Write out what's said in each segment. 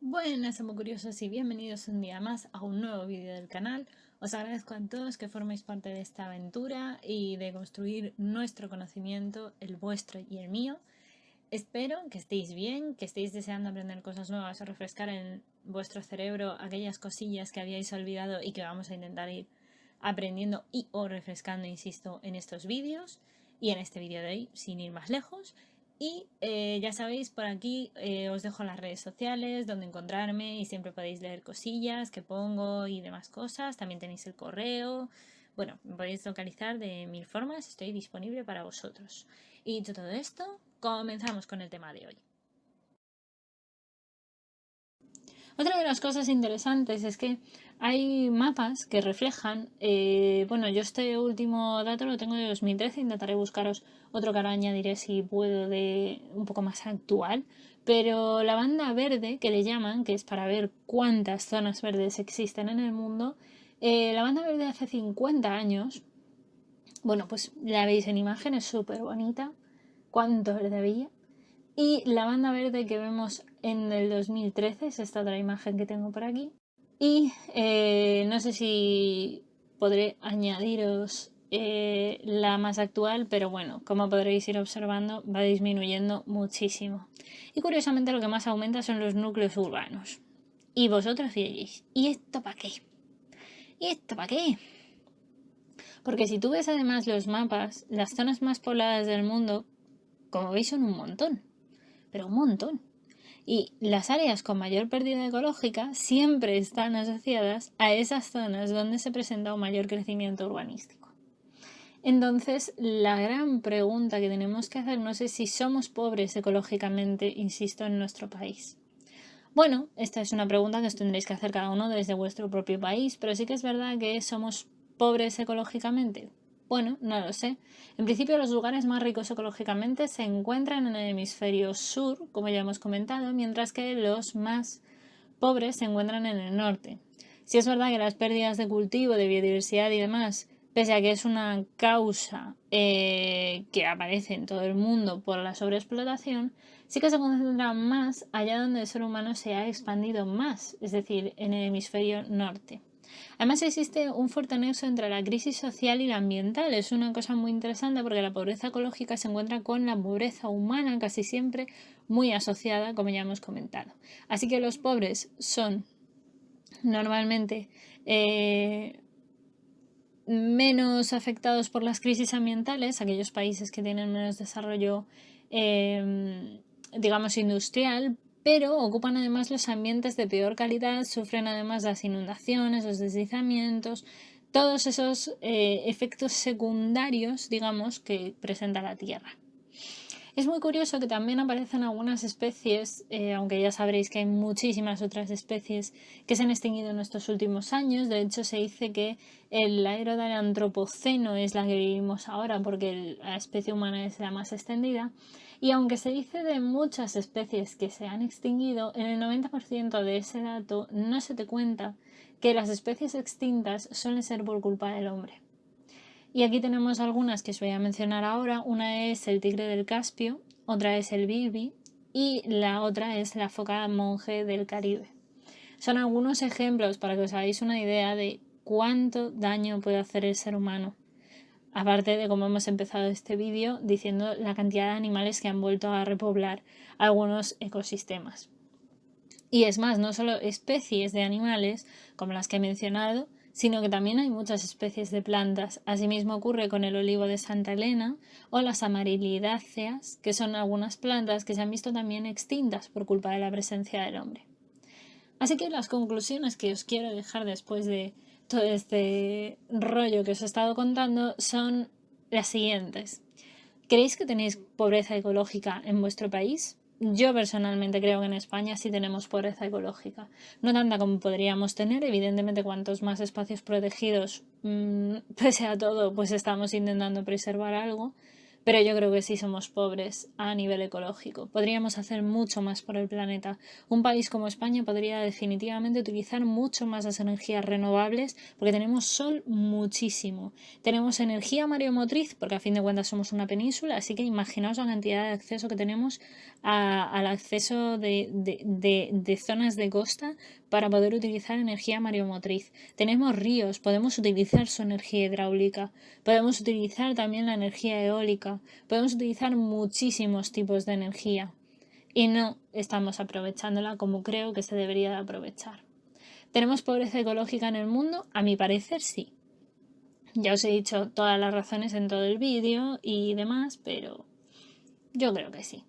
Buenas, amo curiosos, y bienvenidos un día más a un nuevo vídeo del canal. Os agradezco a todos que forméis parte de esta aventura y de construir nuestro conocimiento, el vuestro y el mío. Espero que estéis bien, que estéis deseando aprender cosas nuevas o refrescar en vuestro cerebro aquellas cosillas que habíais olvidado y que vamos a intentar ir aprendiendo y o refrescando, insisto, en estos vídeos y en este vídeo de hoy, sin ir más lejos. Y ya sabéis, por aquí os dejo las redes sociales donde encontrarme y siempre podéis leer cosillas que pongo y demás cosas. También tenéis el correo. Bueno, me podéis localizar de mil formas, estoy disponible para vosotros. Y dicho todo esto, comenzamos con el tema de hoy. Otra de las cosas interesantes es que hay mapas que reflejan, bueno, yo este último dato lo tengo de 2013, intentaré buscaros otro que ahora añadiré si puedo de un poco más actual, pero la banda verde que le llaman, que es para ver cuántas zonas verdes existen en el mundo, la banda verde hace 50 años, bueno, pues la veis en imagen, es súper bonita, cuánto verde había. Y la banda verde que vemos en el 2013 es esta otra imagen que tengo por aquí. Y no sé si podré añadiros la más actual, pero bueno, como podréis ir observando, va disminuyendo muchísimo. Y curiosamente lo que más aumenta son los núcleos urbanos. Y vosotros diréis, ¿y esto para qué? ¿Y esto para qué? Porque si tú ves además los mapas, las zonas más pobladas del mundo, como veis, son un montón. Pero un montón. Y las áreas con mayor pérdida ecológica siempre están asociadas a esas zonas donde se presenta un mayor crecimiento urbanístico. Entonces, la gran pregunta que tenemos que hacernos es si somos pobres ecológicamente, insisto, en nuestro país. Bueno, esta es una pregunta que os tendréis que hacer cada uno desde vuestro propio país, pero sí que es verdad que somos pobres ecológicamente. Bueno, no lo sé. En principio, los lugares más ricos ecológicamente se encuentran en el hemisferio sur, como ya hemos comentado, mientras que los más pobres se encuentran en el norte. Si es verdad que las pérdidas de cultivo, de biodiversidad y demás, pese a que es una causa que aparece en todo el mundo por la sobreexplotación, sí que se concentra más allá donde el ser humano se ha expandido más, es decir, en el hemisferio norte. Además existe un fuerte nexo entre la crisis social y la ambiental. Es una cosa muy interesante porque la pobreza ecológica se encuentra con la pobreza humana casi siempre muy asociada, como ya hemos comentado. Así que los pobres son normalmente menos afectados por las crisis ambientales, aquellos países que tienen menos desarrollo, digamos, industrial, pero ocupan además los ambientes de peor calidad, sufren además las inundaciones, los deslizamientos, todos esos efectos secundarios, digamos, que presenta la Tierra. Es muy curioso que también aparecen algunas especies, aunque ya sabréis que hay muchísimas otras especies que se han extinguido en estos últimos años. De hecho, se dice que la era del antropoceno es la que vivimos ahora porque la especie humana es la más extendida. Y aunque se dice de muchas especies que se han extinguido, en el 90% de ese dato no se te cuenta que las especies extintas suelen ser por culpa del hombre. Y aquí tenemos algunas que os voy a mencionar ahora. Una es el tigre del Caspio, otra es el bilbi y la otra es la foca monje del Caribe. Son algunos ejemplos para que os hagáis una idea de cuánto daño puede hacer el ser humano. Aparte de cómo hemos empezado este vídeo diciendo la cantidad de animales que han vuelto a repoblar algunos ecosistemas. Y es más, no solo especies de animales como las que he mencionado, sino que también hay muchas especies de plantas. Asimismo ocurre con el olivo de Santa Elena o las amarilidáceas, que son algunas plantas que se han visto también extintas por culpa de la presencia del hombre. Así que las conclusiones que os quiero dejar después de todo este rollo que os he estado contando son las siguientes. ¿Creéis que tenéis pobreza ecológica en vuestro país? Yo personalmente creo que en España sí tenemos pobreza ecológica. No tanta como podríamos tener, evidentemente cuantos más espacios protegidos, pese a todo, pues estamos intentando preservar algo. pero yo creo que sí somos pobres a nivel ecológico. Podríamos hacer mucho más por el planeta. Un país como España podría definitivamente utilizar mucho más las energías renovables porque tenemos sol muchísimo. Tenemos energía mareomotriz porque a fin de cuentas somos una península, así que imaginaos la cantidad de acceso que tenemos al acceso de zonas de costa para poder utilizar energía mareomotriz. Tenemos ríos, podemos utilizar su energía hidráulica, podemos utilizar también la energía eólica, podemos utilizar muchísimos tipos de energía y no estamos aprovechándola como creo que se debería de aprovechar. ¿Tenemos pobreza ecológica en el mundo? A mi parecer sí. Ya os he dicho todas las razones en todo el vídeo y demás, pero yo creo que sí.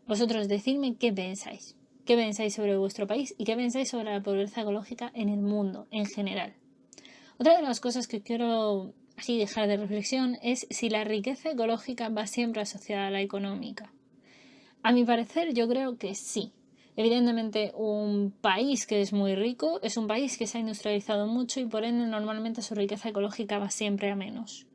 Vosotros decidme qué pensáis. ¿Qué pensáis sobre vuestro país y qué pensáis sobre la pobreza ecológica en el mundo en general? Otra de las cosas que quiero así dejar de reflexión es si la riqueza ecológica va siempre asociada a la económica. A mi parecer, yo creo que sí. Evidentemente, un país que es muy rico es un país que se ha industrializado mucho y por ende normalmente su riqueza ecológica va siempre a menos.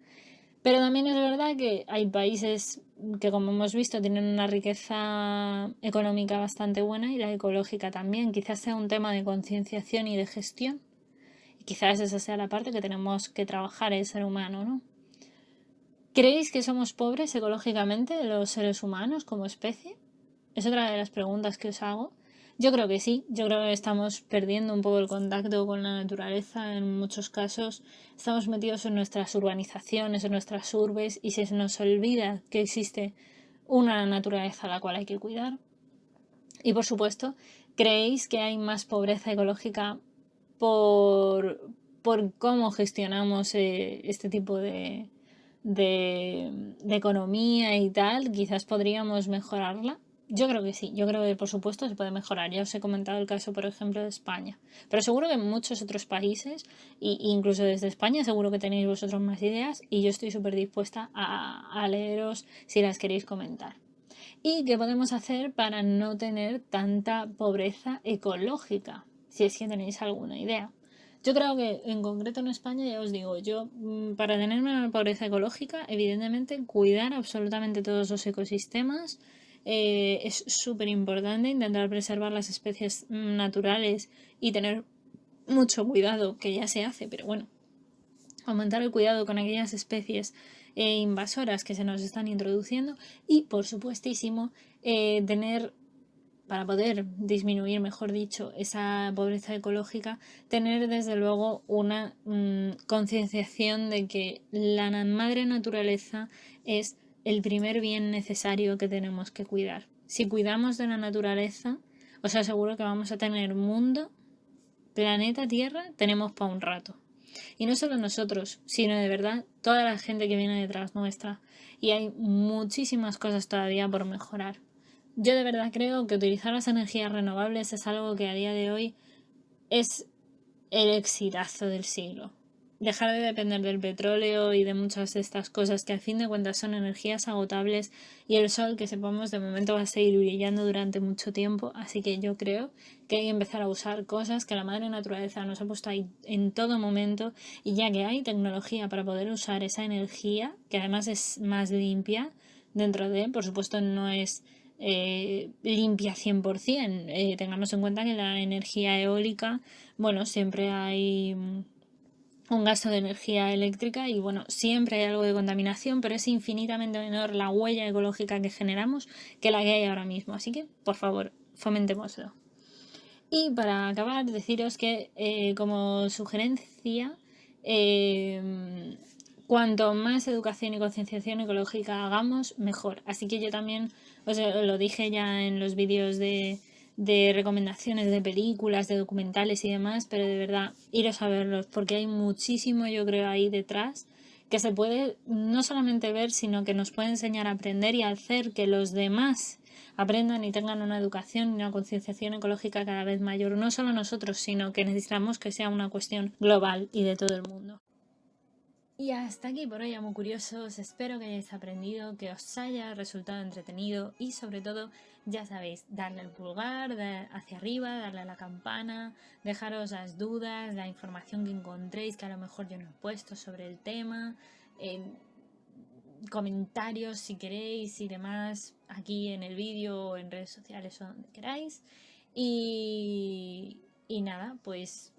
Pero también es verdad que hay países que, como hemos visto, tienen una riqueza económica bastante buena y la ecológica también. Quizás sea un tema de concienciación y de gestión. Y quizás esa sea la parte que tenemos que trabajar el ser humano, ¿no? ¿Creéis que somos pobres ecológicamente los seres humanos como especie? Es otra de las preguntas que os hago. Yo creo que sí, yo creo que estamos perdiendo un poco el contacto con la naturaleza en muchos casos. Estamos metidos en nuestras urbanizaciones, en nuestras urbes y se nos olvida que existe una naturaleza a la cual hay que cuidar. Y por supuesto, ¿creéis que hay más pobreza ecológica por cómo gestionamos este tipo de economía y tal? Quizás podríamos mejorarla. Yo creo que sí, yo creo que por supuesto se puede mejorar. Ya os he comentado el caso, por ejemplo, de España. Pero seguro que en muchos otros países, e incluso desde España, seguro que tenéis vosotros más ideas y yo estoy súper dispuesta a leeros si las queréis comentar. ¿Y qué podemos hacer para no tener tanta pobreza ecológica? Si es que tenéis alguna idea. Yo creo que en concreto en España, ya os digo, yo para tener una pobreza ecológica, evidentemente cuidar absolutamente todos los ecosistemas es súper importante, intentar preservar las especies naturales y tener mucho cuidado, que ya se hace, pero bueno, aumentar el cuidado con aquellas especies invasoras que se nos están introduciendo y, por supuestísimo, tener, para poder disminuir, mejor dicho, esa pobreza ecológica, tener desde luego una concienciación de que la madre naturaleza es el primer bien necesario que tenemos que cuidar. Si cuidamos de la naturaleza, os aseguro que vamos a tener mundo, planeta Tierra, tenemos para un rato. Y no solo nosotros, sino de verdad toda la gente que viene detrás nuestra. Y hay muchísimas cosas todavía por mejorar. Yo de verdad creo que utilizar las energías renovables es algo que a día de hoy es el exitazo del siglo. Dejar de depender del petróleo y de muchas de estas cosas que a fin de cuentas son energías agotables y el sol que sepamos de momento va a seguir brillando durante mucho tiempo, así que yo creo que hay que empezar a usar cosas que la madre naturaleza nos ha puesto ahí en todo momento y ya que hay tecnología para poder usar esa energía, que además es más limpia dentro de, por supuesto no es limpia 100%, tengamos en cuenta que la energía eólica, bueno, siempre hay un gasto de energía eléctrica y bueno, siempre hay algo de contaminación, pero es infinitamente menor la huella ecológica que generamos que la que hay ahora mismo. Así que, por favor, fomentémoslo. Y para acabar, deciros que como sugerencia, cuanto más educación y concienciación ecológica hagamos, mejor. Así que yo también os lo dije ya en los vídeos de recomendaciones de películas, de documentales y demás, pero de verdad, iros a verlos, porque hay muchísimo, yo creo, ahí detrás que se puede no solamente ver, sino que nos puede enseñar a aprender y a hacer que los demás aprendan y tengan una educación y una concienciación ecológica cada vez mayor. No solo nosotros, sino que necesitamos que sea una cuestión global y de todo el mundo. Y hasta aquí por hoy, amo curiosos. Espero que hayáis aprendido, que os haya resultado entretenido y sobre todo, ya sabéis, darle al pulgar hacia arriba, darle a la campana, dejaros las dudas, la información que encontréis que a lo mejor yo no he puesto sobre el tema. comentarios si queréis y demás aquí en el vídeo o en redes sociales o donde queráis. Y nada, pues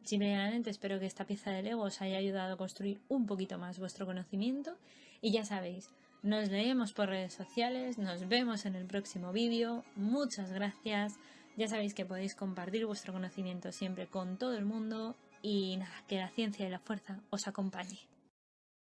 simplemente espero que esta pieza de Lego os haya ayudado a construir un poquito más vuestro conocimiento. Y ya sabéis, nos leemos por redes sociales, nos vemos en el próximo vídeo. Muchas gracias. Ya sabéis que podéis compartir vuestro conocimiento siempre con todo el mundo. Y nada, que la ciencia y la fuerza os acompañe.